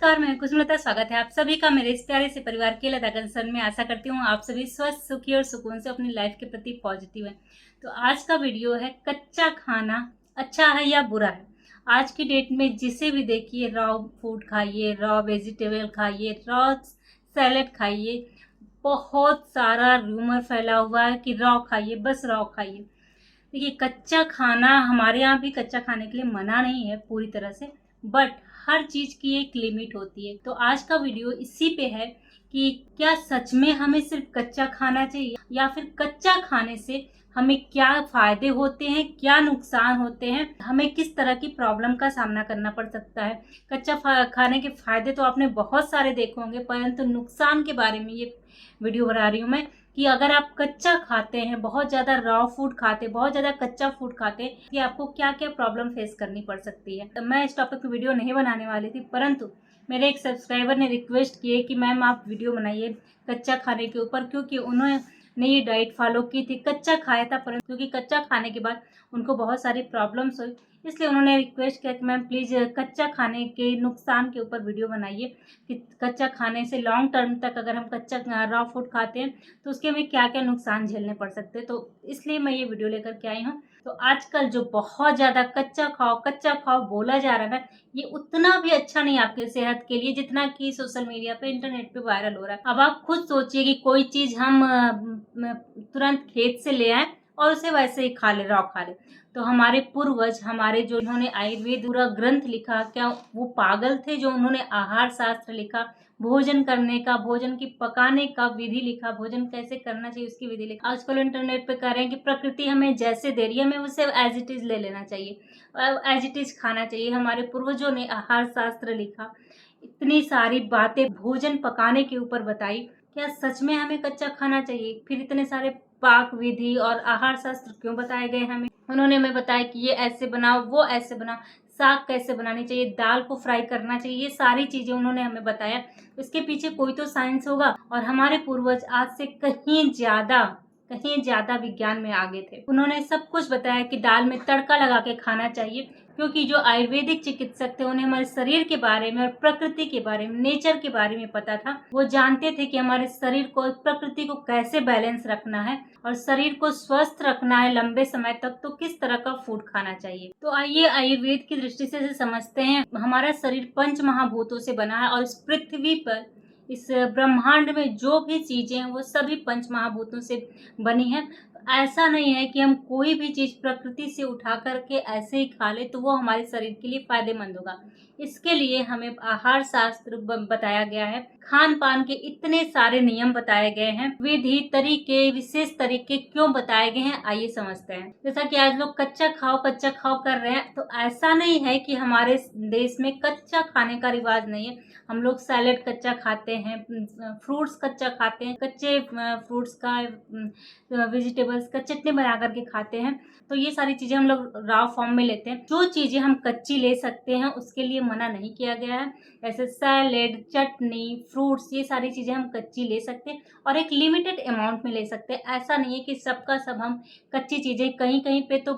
नमस्कार, मैं कुसुमलता। स्वागत है आप सभी का मेरे इस प्यारे से परिवार के लता कंसर्न में। आशा करती हूँ आप सभी स्वस्थ, सुखी और सुकून से अपनी लाइफ के प्रति पॉजिटिव हैं। तो आज का वीडियो है कच्चा खाना अच्छा है या बुरा है। आज की डेट में जिसे भी देखिए रॉ फूड खाइए, रॉ वेजिटेबल खाइए, रॉ सैलेड खाइए। बहुत सारा रूमर फैला हुआ है कि रॉ खाइए, बस रॉ खाइए। देखिए, कच्चा खाना हमारे यहाँ भी कच्चा खाने के लिए मना नहीं है पूरी तरह से, बट हर चीज की एक लिमिट होती है। तो आज का वीडियो इसी पे है कि क्या सच में हमें सिर्फ कच्चा खाना चाहिए या फिर कच्चा खाने से हमें क्या फायदे होते हैं, क्या नुकसान होते हैं, हमें किस तरह की प्रॉब्लम का सामना करना पड़ सकता है। खाने के फायदे तो आपने बहुत सारे देखे होंगे, परंतु नुकसान के बारे में ये वीडियो बना रही हूँ मैं कि अगर आप कच्चा खाते हैं, बहुत ज़्यादा रॉ फूड खाते, बहुत ज़्यादा कच्चा फूड खाते, कि आपको क्या क्या प्रॉब्लम फेस करनी पड़ सकती है। तो मैं इस टॉपिक पे वीडियो नहीं बनाने वाली थी, परंतु मेरे एक सब्सक्राइबर ने रिक्वेस्ट की है कि मैम आप वीडियो बनाइए कच्चा खाने के ऊपर, क्योंकि उन्होंने ये डाइट फॉलो की थी, कच्चा खाया था, परंतु क्योंकि कच्चा खाने के बाद उनको बहुत सारी प्रॉब्लम्स हुई, इसलिए उन्होंने रिक्वेस्ट किया कि मैम प्लीज़ कच्चा खाने के नुकसान के ऊपर वीडियो बनाइए कि कच्चा खाने से लॉन्ग टर्म तक अगर हम कच्चा रॉ फूड खाते हैं तो उसके हमें क्या क्या नुकसान झेलने पड़ सकते हैं। तो इसलिए मैं ये वीडियो लेकर के आई हूँ। तो आजकल जो बहुत ज़्यादा कच्चा खाओ बोला जा रहा है ना, ये उतना भी अच्छा नहीं आपके सेहत के लिए जितना कि सोशल मीडिया पे, इंटरनेट पे वायरल हो रहा है। अब आप खुद सोचिए कि कोई चीज़ हम तुरंत खेत से ले आए और उसे वैसे ही खा ले, रॉ खा ले। तो हमारे पूर्वज, हमारे जो इन्होंने आयुर्वेद पूरा ग्रंथ लिखा, क्या वो पागल थे जो उन्होंने आहार शास्त्र लिखा, भोजन करने का, भोजन की पकाने का विधि लिखा, भोजन कैसे करना चाहिए उसकी विधि लिखा। आजकल इंटरनेट पे कह रहे हैं कि प्रकृति हमें जैसे दे रही है हमें उसे एज इट इज ले लेना चाहिए, एज इट इज खाना चाहिए। हमारे पूर्वजों ने आहार शास्त्र लिखा, इतनी सारी बातें भोजन पकाने के ऊपर बताई। क्या सच में हमें कच्चा खाना चाहिए? फिर इतने सारे पाक विधि और आहार शास्त्र क्यों बताए गए हमें? उन्होंने हमें बताया कि ये ऐसे बनाओ, वो ऐसे बनाओ, साग कैसे बनानी चाहिए, दाल को फ्राई करना चाहिए, ये सारी चीजें उन्होंने हमें बताया। इसके पीछे कोई तो साइंस होगा, और हमारे पूर्वज आज से कहीं ज्यादा विज्ञान में आगे थे। उन्होंने सब कुछ बताया कि दाल में तड़का लगा के खाना चाहिए, क्योंकि जो आयुर्वेदिक चिकित्सक थे उन्हें हमारे शरीर के बारे में और प्रकृति के बारे में, नेचर के बारे में पता था। वो जानते थे कि हमारे शरीर को, प्रकृति को कैसे बैलेंस रखना है और शरीर को स्वस्थ रखना है लंबे समय तक, तो किस तरह का फूड खाना चाहिए। तो आइए आयुर्वेद की दृष्टि से समझते हैं। हमारा शरीर पंच महाभूतों से बना है, और इस पृथ्वी पर, इस ब्रह्मांड में जो भी चीजें हैं वो सभी पंच महाभूतों से बनी है। ऐसा नहीं है कि हम कोई भी चीज प्रकृति से उठा करके ऐसे ही खा ले तो वो हमारे शरीर के लिए फायदेमंद होगा। इसके लिए हमें आहार शास्त्र बताया गया है, खान पान के इतने सारे नियम बताए गए हैं, विधि, तरीके, विशेष तरीके क्यों बताए गए हैं, आइए समझते हैं। जैसा कि आज लोग कच्चा खाओ कर रहे हैं, तो ऐसा नहीं है कि हमारे देश में कच्चा खाने का रिवाज नहीं है। हम लोग सैलेड कच्चा खाते हैं, फ्रूट्स कच्चा खाते हैं, कच्चे फ्रूट्स का, वेजिटेबल्स का चटनी बना करके खाते हैं। तो ये सारी चीजें हम लोग रॉ फॉर्म में लेते हैं। जो चीजें हम कच्ची ले सकते हैं उसके लिए मना नहीं किया गया है। जैसे सैलेड, चटनी, फ्रूट्स, ये सारी चीजें हम कच्ची ले सकते हैं और एक लिमिटेड अमाउंट में ले सकते हैं। ऐसा नहीं है कि सबका सब हम कच्ची चीजें, कहीं कहीं पे तो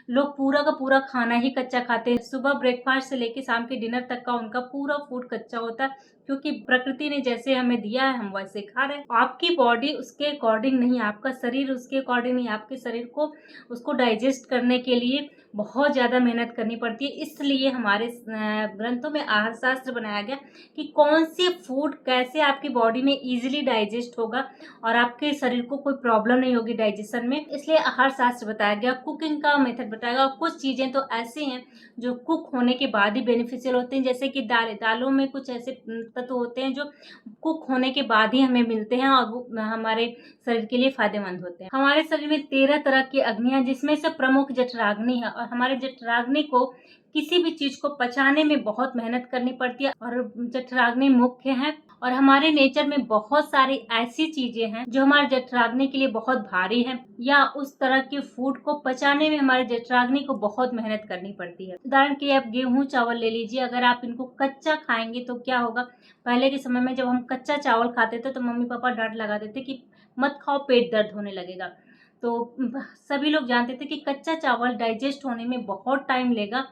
लोग पूरा का पूरा खाना ही कच्चा खाते हैं। सुबह ब्रेकफास्ट से लेके शाम के डिनर तक का उनका पूरा फूड कच्चा होता है, क्योंकि प्रकृति ने जैसे हमें दिया है हम वैसे खा रहे हैं। आपकी बॉडी उसके अकॉर्डिंग नहीं, आपका शरीर उसके अकॉर्डिंग नहीं, आपके शरीर को उसको डाइजेस्ट करने के लिए बहुत ज़्यादा मेहनत करनी पड़ती है। इसलिए हमारे ग्रंथों में आहार शास्त्र बनाया गया कि कौन सी फूड कैसे आपकी बॉडी में इजीली डाइजेस्ट होगा और आपके शरीर को कोई प्रॉब्लम नहीं होगी डाइजेशन में, इसलिए आहार शास्त्र बताया गया। कुकिंग का मेथड बताया गया। कुछ चीज़ें तो ऐसी हैं जो कुक होने के बाद ही बेनिफिशियल होते हैं, जैसे कि दालों में कुछ ऐसे तत्व होते हैं जो कुक होने के बाद ही हमें मिलते हैं और वो हमारे शरीर के लिए फायदेमंद होते हैं। हमारे शरीर में 13 तरह की अग्नियां, जिसमें से प्रमुख जठराग्नि है, और हमारे जठराग्नि को किसी भी चीज को पचाने में बहुत मेहनत करनी पड़ती है, और जठराग्नि मुख्य है। और हमारे नेचर में बहुत सारी ऐसी चीजें हैं जो हमारे जठराग्नि के लिए बहुत भारी है, या उस तरह के फूड को पचाने में हमारे जठराग्नि को बहुत मेहनत करनी पड़ती है। उदाहरण के लिए आप गेहूं चावल ले लीजिए, अगर आप इनको कच्चा खाएंगे तो क्या होगा। पहले के समय में जब हम कच्चा चावल खाते थे तो मम्मी पापा डांट लगाते थे कि मत खाओ, पेट दर्द होने लगेगा। तो सभी लोग जानते थे कि कच्चा चावल डाइजेस्ट होने में बहुत टाइम लेगा।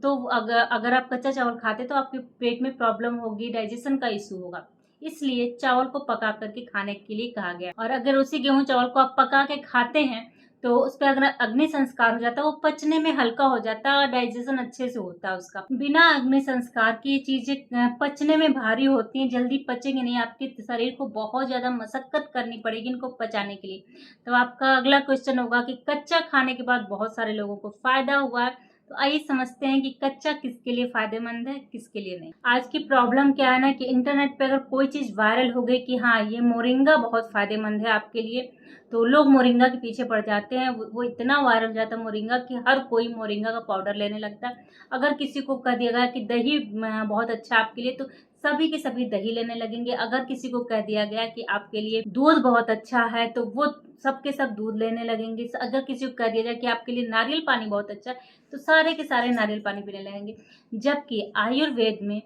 तो अगर आप कच्चा चावल खाते तो आपके पेट में प्रॉब्लम होगी, डाइजेशन का इशू होगा। इसलिए चावल को पका करके खाने के लिए कहा गया। और अगर उसी गेहूं चावल को आप पका के खाते हैं तो उस पर अगर अग्नि संस्कार हो जाता है, वो पचने में हल्का हो जाता है और डाइजेशन अच्छे से होता है उसका। बिना अग्नि संस्कार की ये चीजें पचने में भारी होती हैं, जल्दी पचेंगे नहीं, आपके शरीर को बहुत ज्यादा मशक्कत करनी पड़ेगी इनको पचाने के लिए। तो आपका अगला क्वेश्चन होगा कि कच्चा खाने के बाद बहुत सारे लोगों को फायदा हुआ है। तो आइए समझते हैं कि कच्चा किसके लिए फायदेमंद है, किसके लिए नहीं। आज की प्रॉब्लम क्या है ना कि इंटरनेट पे अगर कोई चीज वायरल हो गई कि हाँ ये मोरिंगा बहुत फायदेमंद है आपके लिए, तो लोग मोरिंगा के पीछे पड़ जाते हैं। वो इतना वायरल हो जाता है मोरिंगा कि हर कोई मोरिंगा का पाउडर लेने लगता है। अगर किसी को कह दिया गया कि दही बहुत अच्छा आपके लिए, तो सभी के सभी दही लेने लगेंगे। अगर किसी को कह दिया गया कि आपके लिए दूध बहुत अच्छा है, तो वो सबके सब दूध लेने लगेंगे। अगर किसी को कह दिया जाए कि आपके लिए नारियल पानी बहुत अच्छा है, तो सारे के सारे नारियल पानी पीने लगेंगे। जबकि आयुर्वेद में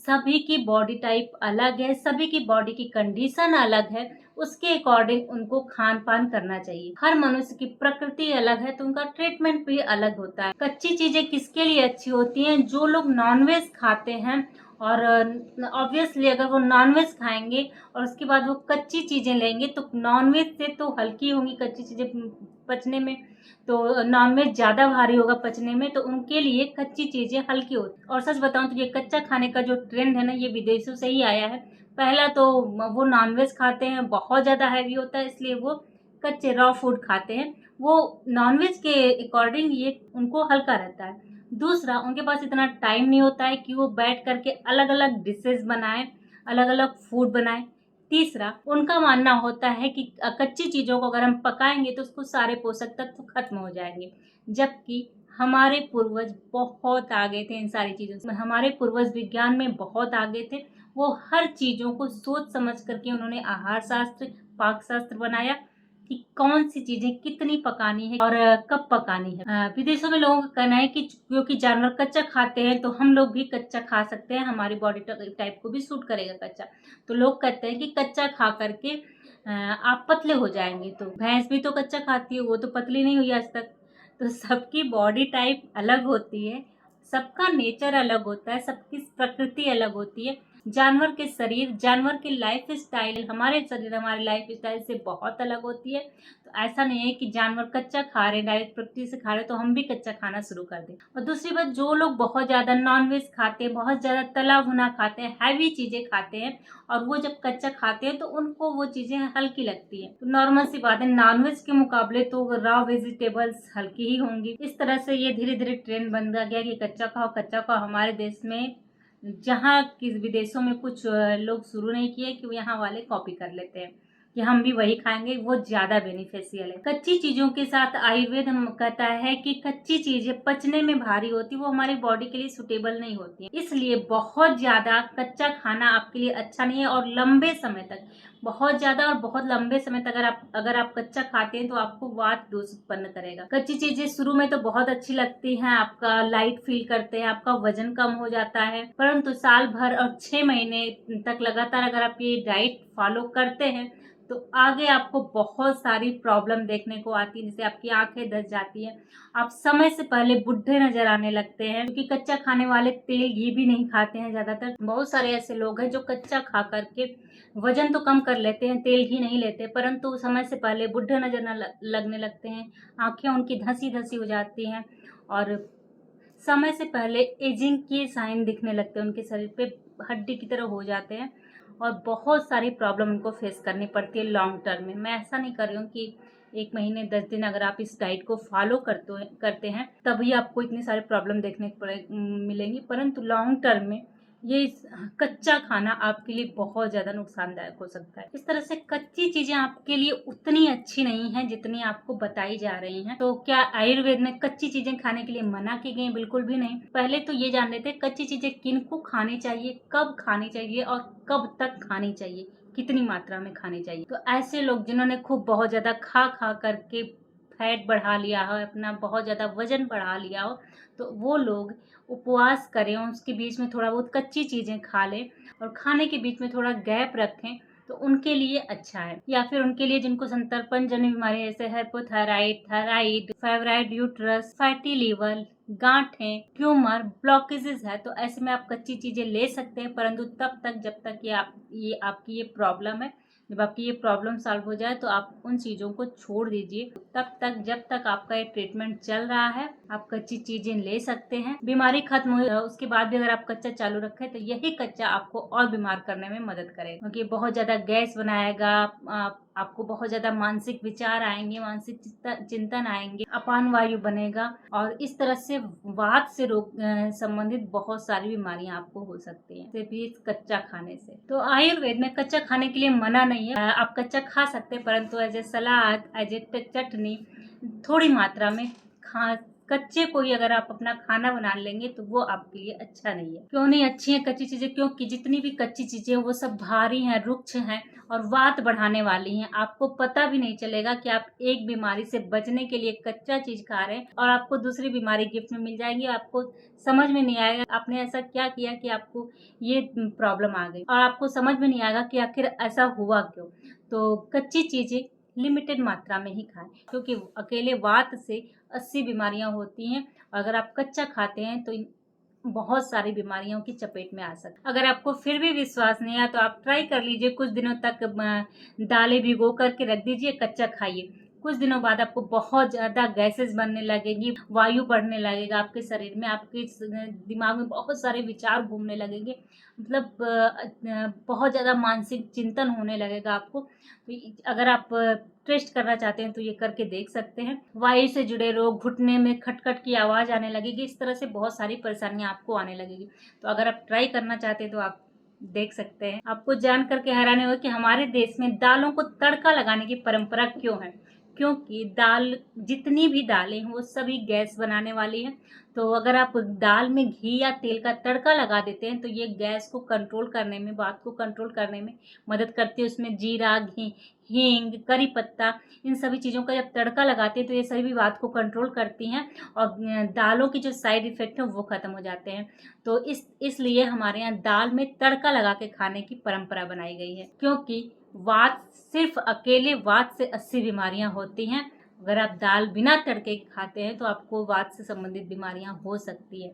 सभी की बॉडी टाइप अलग है, सभी की बॉडी की कंडीशन अलग है, उसके अकॉर्डिंग उनको खान पान करना चाहिए। हर मनुष्य की प्रकृति अलग है तो उनका ट्रीटमेंट भी अलग होता है। कच्ची चीजें किसके लिए अच्छी होती हैं? जो लोग नॉनवेज खाते हैं, और ऑब्वियसली अगर वो नॉनवेज खाएंगे और उसके बाद वो कच्ची चीजें लेंगे तो नॉनवेज से तो हल्की होंगी कच्ची चीजें पचने में, तो नॉनवेज ज्यादा भारी होगा पचने में, तो उनके लिए कच्ची चीजें हल्की होती। और सच बताऊं तो ये कच्चा खाने का जो ट्रेंड है ना, ये विदेशों से ही आया है। पहला तो वो नॉनवेज खाते हैं, बहुत ज्यादा हैवी होता है, इसलिए वो कच्चे रॉ फूड खाते हैं। वो नॉनवेज के अकॉर्डिंग ये उनको हल्का रहता है। दूसरा, उनके पास इतना टाइम नहीं होता है कि वो बैठ करके अलग अलग डिशेज बनाएं, अलग अलग फूड बनाएं। तीसरा, उनका मानना होता है कि कच्ची चीजों को अगर हम पकाएंगे तो उसको सारे पोषक तत्व खत्म हो जाएंगे। जबकि हमारे पूर्वज बहुत आगे थे इन सारी चीजों से। हमारे पूर्वज विज्ञान में बहुत आगे थे। वो हर चीजों को सोच समझ करके उन्होंने आहार शास्त्र, पाक शास्त्र बनाया कि कौन सी चीजें कितनी पकानी है और कब पकानी है। विदेशों में लोगों का कहना है कि क्योंकि जानवर कच्चा खाते हैं तो हम लोग भी कच्चा खा सकते हैं, हमारी बॉडी टाइप को भी सूट करेगा कच्चा। तो लोग कहते हैं कि कच्चा खा करके आप पतले हो जाएंगे। तो भैंस भी तो कच्चा खाती है, वो तो पतली नहीं हुई आज तक। तो सबकी बॉडी टाइप अलग होती है, सबका नेचर अलग होता है, सबकी प्रकृति अलग होती है। जानवर के शरीर, जानवर की लाइफ स्टाइल हमारे शरीर, हमारे लाइफ स्टाइल से बहुत अलग होती है। तो ऐसा नहीं है कि जानवर कच्चा खा रहे, डायरेक्ट प्रकृति से खा रहे, तो हम भी कच्चा खाना शुरू कर दें। और दूसरी बात, जो लोग बहुत ज्यादा नॉनवेज खाते हैं, बहुत ज्यादा तला भुना खाते हैं, हैवी चीजें खाते हैं, और वो जब कच्चा खाते हैं तो उनको वो चीजें हल्की लगती है। तो नॉर्मल सी बात है, नॉनवेज के मुकाबले तो रॉ वेजिटेबल्स हल्की ही होंगी। इस तरह से ये धीरे धीरे ट्रेंड बन गया कि कच्चा खाओ कच्चा खाओ। हमारे देश में, जहाँ किस विदेशों में कुछ लोग शुरू नहीं किए कि यहाँ वाले कॉपी कर लेते हैं कि हम भी वही खाएंगे, वो ज्यादा बेनिफिशियल है। कच्ची चीजों के साथ आयुर्वेद हम कहता है कि कच्ची चीजें पचने में भारी होती, वो हमारी बॉडी के लिए सुटेबल नहीं होती है। इसलिए बहुत ज्यादा कच्चा खाना आपके लिए अच्छा नहीं है। और लंबे समय तक, बहुत ज्यादा और बहुत लंबे समय तक अगर आप कच्चा खाते हैं तो आपको वात दोष उत्पन्न करेगा। कच्ची चीजें शुरू में तो बहुत अच्छी लगती हैं, आपका लाइट फील करते हैं, आपका वजन कम हो जाता है, परंतु साल भर और 6 महीने तक लगातार अगर आप ये डाइट फॉलो करते हैं तो आगे आपको बहुत सारी प्रॉब्लम देखने को आती है। जैसे आपकी आंखें धस जाती है, आप समय से पहले बुढ़े नजर आने लगते हैं, क्योंकि कच्चा खाने वाले तेल घी भी नहीं खाते हैं ज्यादातर। बहुत सारे ऐसे लोग हैं जो कच्चा खा करके वजन तो कम कर लेते हैं, तेल घी नहीं लेते, परंतु समय से पहले बुढ़े नजर लगने लगते हैं, आंखें उनकी धसी धसी हो जाती हैं, और समय से पहले एजिंग के साइन दिखने लगते हैं, उनके शरीर पे हड्डी की तरह हो जाते हैं, और बहुत सारी प्रॉब्लम उनको फेस करनी पड़ती है लॉन्ग टर्म में। मैं ऐसा नहीं कर रही हूँ कि 1 महीने 10 दिन अगर आप इस डाइट को फॉलो करते हैं तभी आपको इतनी सारी प्रॉब्लम देखने को मिलेंगी, परंतु लॉन्ग टर्म में ये कच्चा खाना आपके लिए बहुत ज्यादा नुकसानदायक हो सकता है। इस तरह से कच्ची चीजें आपके लिए उतनी अच्छी नहीं है जितनी आपको बताई जा रही हैं। तो क्या आयुर्वेद में कच्ची चीजें खाने के लिए मना की गई? बिल्कुल भी नहीं। पहले तो ये जान लेते कच्ची चीजें किनको खानी चाहिए, कब खानी चाहिए और कब तक खानी चाहिए, कितनी मात्रा में खानी चाहिए। तो ऐसे लोग जिन्होंने खूब बहुत ज्यादा खा खा करके फैट बढ़ा लिया हो, अपना बहुत ज्यादा वजन बढ़ा लिया हो, तो वो लोग उपवास करें, उसके बीच में थोड़ा बहुत कच्ची चीजें खा लें और खाने के बीच में थोड़ा गैप रखें, तो उनके लिए अच्छा है। या फिर उनके लिए जिनको संतर्पण जन्य बीमारी जैसे hypothyroid, thyroid, fibroid uterus, fatty liver, गांठें, ट्यूमर, ब्लॉकेजेस है, तो ऐसे में आप कच्ची चीजें ले सकते हैं, परंतु तब तक जब तक ये आपकी ये प्रॉब्लम है, जब आपकी ये प्रॉब्लम सॉल्व हो जाए तो आप उन चीज़ों को छोड़ दीजिए। तब तक जब तक आपका ये ट्रीटमेंट चल रहा है आप कच्ची चीज़ें ले सकते हैं। बीमारी खत्म हो उसके बाद भी अगर आप कच्चा चालू रखें तो यही कच्चा आपको और बीमार करने में मदद करेगा, क्योंकि बहुत ज़्यादा गैस बनाएगा, आपको बहुत ज़्यादा मानसिक विचार आएंगे, मानसिक चिंतन आएंगे, अपान वायु बनेगा और इस तरह से वात से रोग संबंधित बहुत सारी बीमारियां आपको हो सकती हैं सिर्फ इस कच्चा खाने से। तो आयुर्वेद में कच्चा खाने के लिए मना नहीं है, आप कच्चा खा सकते हैं, परंतु as a salad, as a चटनी थोड़ी मात्रा में खा। कच्चे कोई अगर आप अपना खाना बना लेंगे तो वो आपके लिए अच्छा नहीं है। क्यों नहीं अच्छी है कच्ची चीजें? क्योंकि जितनी भी कच्ची चीजें वो सब भारी हैं, रुक्ष हैं और वात बढ़ाने वाली हैं। आपको पता भी नहीं चलेगा कि आप एक बीमारी से बचने के लिए कच्चा चीज खा रहे हैं और आपको दूसरी बीमारी गिफ्ट में मिल जाएगी। आपको समझ में नहीं आएगा आपने ऐसा क्या किया कि आपको ये प्रॉब्लम आ गई, और आपको समझ में नहीं आएगा कि आखिर ऐसा हुआ क्यों। तो कच्ची चीजें लिमिटेड मात्रा में ही खाएं, क्योंकि अकेले वात से 80 बीमारियां होती हैं। अगर आप कच्चा खाते हैं तो बहुत सारी बीमारियों की चपेट में आ सकते। अगर आपको फिर भी विश्वास नहीं आया तो आप ट्राई कर लीजिए, कुछ दिनों तक दालें भिगो करके रख दीजिए, कच्चा खाइए। कुछ दिनों बाद आपको बहुत ज़्यादा गैसेस बनने लगेगी, वायु बढ़ने लगेगा आपके शरीर में, आपके दिमाग में बहुत सारे विचार घूमने लगेंगे, मतलब बहुत ज़्यादा मानसिक चिंतन होने लगेगा आपको। तो अगर आप टेस्ट करना चाहते हैं तो ये करके देख सकते हैं। वायु से जुड़े रोग, घुटने में खटखट की आवाज़ आने लगेगी, इस तरह से बहुत सारी परेशानियां आपको आने लगेगी। तो अगर आप ट्राई करना चाहते हैं तो आप देख सकते हैं। आपको जान करके हैरानी होगी कि हमारे देश में दालों को तड़का लगाने की परंपरा क्यों है। क्योंकि दाल, जितनी भी दालें हैं वो सभी गैस बनाने वाली हैं। तो अगर आप दाल में घी या तेल का तड़का लगा देते हैं तो ये गैस को कंट्रोल करने में, बात को कंट्रोल करने में मदद करती है। उसमें जीरा, घी, हींग, करी पत्ता, इन सभी चीज़ों का जब तड़का लगाते हैं तो ये सभी बात को कंट्रोल करती हैं और दालों की जो साइड इफ़ेक्ट है वो ख़त्म हो जाते हैं। तो इसलिए हमारे यहाँ दाल में तड़का लगा के खाने की परंपरा बनाई गई है, क्योंकि वात, सिर्फ अकेले वात से 80 बीमारियां होती हैं। अगर आप दाल बिना तड़के खाते हैं तो आपको वात से संबंधित बीमारियां हो सकती है।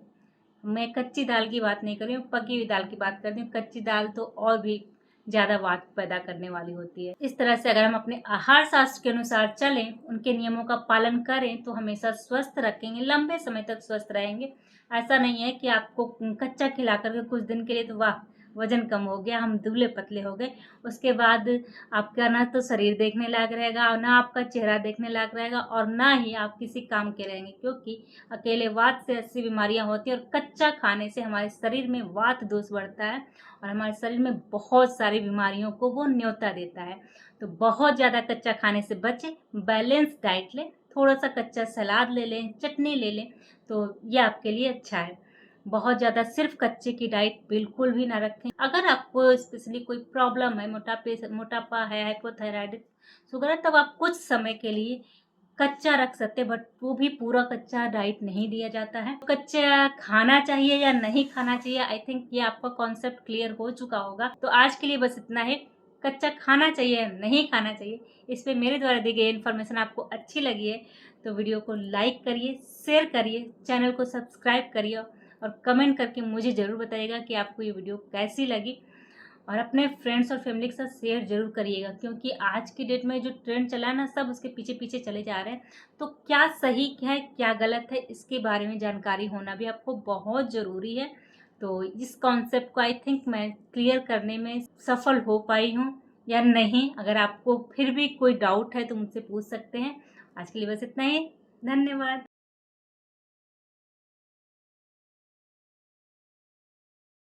मैं कच्ची दाल की बात नहीं कर रही हूँ, पकी हुई दाल की बात कर रही हूँ। कच्ची दाल तो और भी ज़्यादा वात पैदा करने वाली होती है। इस तरह से अगर हम अपने आहार शास्त्र के अनुसार चलें, उनके नियमों का पालन करें तो हमेशा स्वस्थ रखेंगे, लंबे समय तक स्वस्थ रहेंगे। ऐसा नहीं है कि आपको कच्चा खिला करके कुछ दिन के लिए तो वाह वजन कम हो गया, हम दुबले पतले हो गए, उसके बाद आपका ना तो शरीर देखने लायक रहेगा और ना आपका चेहरा देखने लायक रहेगा और ना ही आप किसी काम के रहेंगे। क्योंकि अकेले वात से 80 बीमारियां होती हैं और कच्चा खाने से हमारे शरीर में वात दोष बढ़ता है और हमारे शरीर में बहुत सारी बीमारियों को वो न्योता देता है। तो बहुत ज़्यादा कच्चा खाने से बचें, बैलेंस डाइट लें, थोड़ा सा कच्चा सलाद ले लें, चटनी ले लें, तो ये आपके लिए अच्छा है। बहुत ज़्यादा सिर्फ कच्चे की डाइट बिल्कुल भी ना रखें। अगर आपको स्पेशली कोई प्रॉब्लम है, मोटापा है, हाइपोथायराइड, शुगर है, तब आप कुछ समय के लिए कच्चा रख सकते हैं, बट वो भी पूरा कच्चा डाइट नहीं दिया जाता है। कच्चा खाना चाहिए या नहीं खाना चाहिए, आई थिंक ये आपका कॉन्सेप्ट क्लियर हो चुका होगा। तो आज के लिए बस इतना ही। कच्चा खाना चाहिए या नहीं खाना चाहिए, इस पे मेरे द्वारा दी गई इन्फॉर्मेशन आपको अच्छी लगी है तो वीडियो को लाइक करिए, शेयर करिए, चैनल को सब्सक्राइब करिए और कमेंट करके मुझे ज़रूर बताइएगा कि आपको ये वीडियो कैसी लगी। और अपने फ्रेंड्स और फैमिली के साथ शेयर जरूर करिएगा, क्योंकि आज की डेट में जो ट्रेंड चला है ना, सब उसके पीछे पीछे चले जा रहे हैं। तो क्या सही है क्या गलत है, इसके बारे में जानकारी होना भी आपको बहुत ज़रूरी है। तो इस कॉन्सेप्ट को आई थिंक मैं क्लियर करने में सफल हो पाई हूँ या नहीं। अगर आपको फिर भी कोई डाउट है तो मुझसे पूछ सकते हैं। आज के लिए बस इतना ही। धन्यवाद।